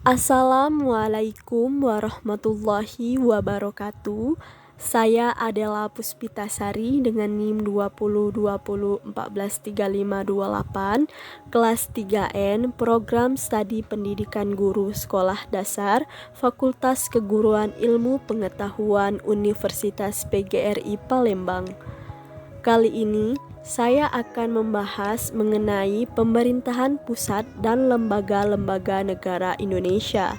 Assalamualaikum warahmatullahi wabarakatuh. Saya adalah Puspitasari dengan NIM 2020143528, kelas 3N, Program Studi Pendidikan Guru Sekolah Dasar, Fakultas Keguruan Ilmu Pengetahuan Universitas PGRI Palembang. Kali ini saya akan membahas mengenai pemerintahan pusat dan lembaga-lembaga negara Indonesia.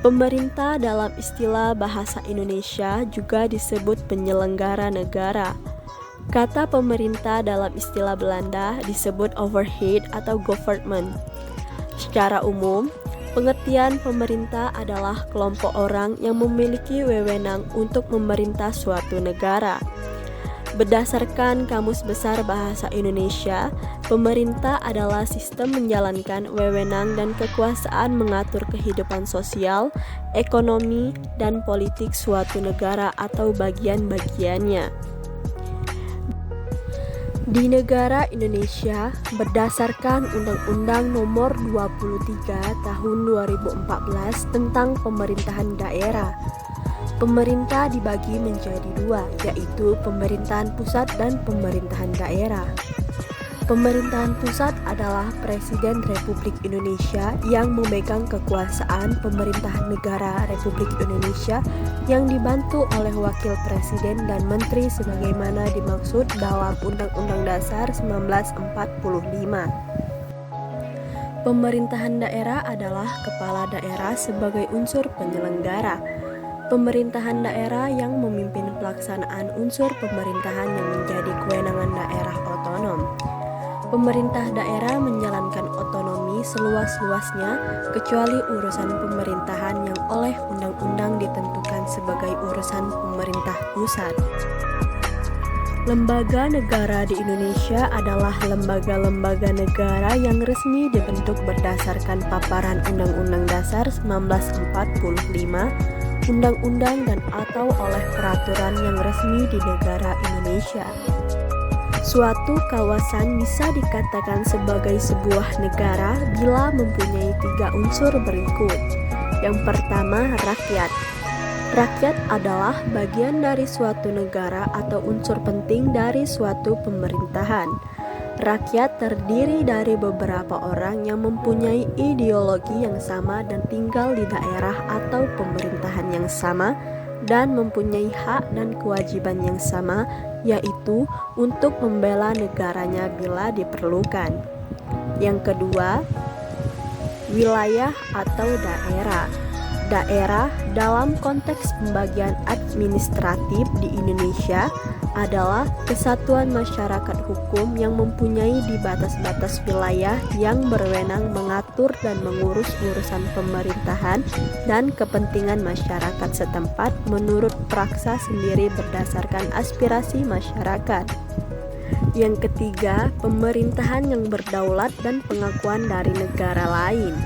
Pemerintah dalam istilah bahasa Indonesia juga disebut penyelenggara negara. Kata pemerintah dalam istilah Belanda disebut overhead atau government. Secara umum, pengertian pemerintah adalah kelompok orang yang memiliki wewenang untuk memerintah suatu negara. Berdasarkan Kamus Besar Bahasa Indonesia, pemerintah adalah sistem menjalankan wewenang dan kekuasaan mengatur kehidupan sosial, ekonomi, dan politik suatu negara atau bagian-bagiannya. Di negara Indonesia, berdasarkan Undang-Undang Nomor 23 Tahun 2014 tentang pemerintahan daerah, pemerintah dibagi menjadi dua, yaitu pemerintahan pusat dan pemerintahan daerah. Pemerintahan pusat adalah Presiden Republik Indonesia yang memegang kekuasaan pemerintahan negara Republik Indonesia yang dibantu oleh Wakil Presiden dan Menteri sebagaimana dimaksud dalam Undang-Undang Dasar 1945. Pemerintahan daerah adalah kepala daerah sebagai unsur penyelenggara. Pemerintahan daerah yang memimpin pelaksanaan unsur pemerintahan yang menjadi kewenangan daerah otonom. Pemerintah daerah menjalankan otonomi seluas-luasnya kecuali urusan pemerintahan yang oleh undang-undang ditentukan sebagai urusan pemerintah pusat. Lembaga negara di Indonesia adalah lembaga-lembaga negara yang resmi dibentuk berdasarkan paparan Undang-Undang Dasar 1945, undang-undang dan atau oleh peraturan yang resmi di negara Indonesia. Suatu kawasan bisa dikatakan sebagai sebuah negara bila mempunyai tiga unsur berikut. Yang pertama, rakyat. Rakyat adalah bagian dari suatu negara atau unsur penting dari suatu pemerintahan. Rakyat terdiri dari beberapa orang yang mempunyai ideologi yang sama dan tinggal di daerah atau pemerintahan yang sama dan mempunyai hak dan kewajiban yang sama, yaitu untuk membela negaranya bila diperlukan. Yang kedua, wilayah atau daerah. Daerah dalam konteks pembagian administratif di Indonesia adalah kesatuan masyarakat hukum yang mempunyai di batas-batas wilayah yang berwenang mengatur dan mengurus urusan pemerintahan dan kepentingan masyarakat setempat menurut praksa sendiri berdasarkan aspirasi masyarakat. Yang ketiga, pemerintahan yang berdaulat dan pengakuan dari negara lain.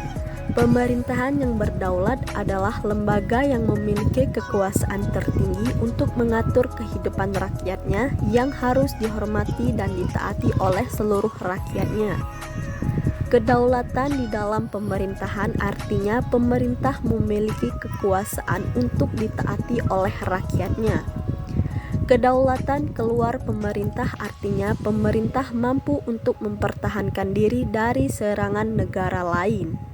Pemerintahan yang berdaulat adalah lembaga yang memiliki kekuasaan tertinggi untuk mengatur kehidupan rakyatnya yang harus dihormati dan ditaati oleh seluruh rakyatnya. Kedaulatan di dalam pemerintahan artinya pemerintah memiliki kekuasaan untuk ditaati oleh rakyatnya. Kedaulatan keluar pemerintah artinya pemerintah mampu untuk mempertahankan diri dari serangan negara lain.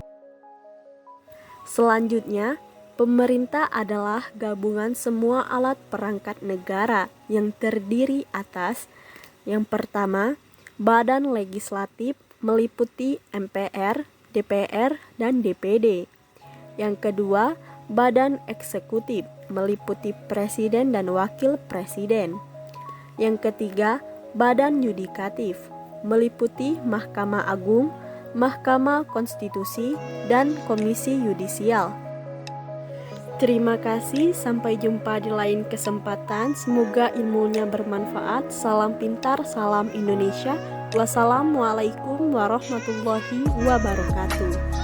Selanjutnya, pemerintah adalah gabungan semua alat perangkat negara yang terdiri atas yang pertama, badan legislatif meliputi MPR, DPR, dan DPD. Yang kedua, badan eksekutif meliputi presiden dan wakil presiden. Yang ketiga, badan yudikatif meliputi Mahkamah Agung, Mahkamah Konstitusi, dan Komisi Yudisial. Terima kasih, sampai jumpa di lain kesempatan. Semoga ilmunya bermanfaat. Salam pintar, salam Indonesia. Wassalamualaikum warahmatullahi wabarakatuh.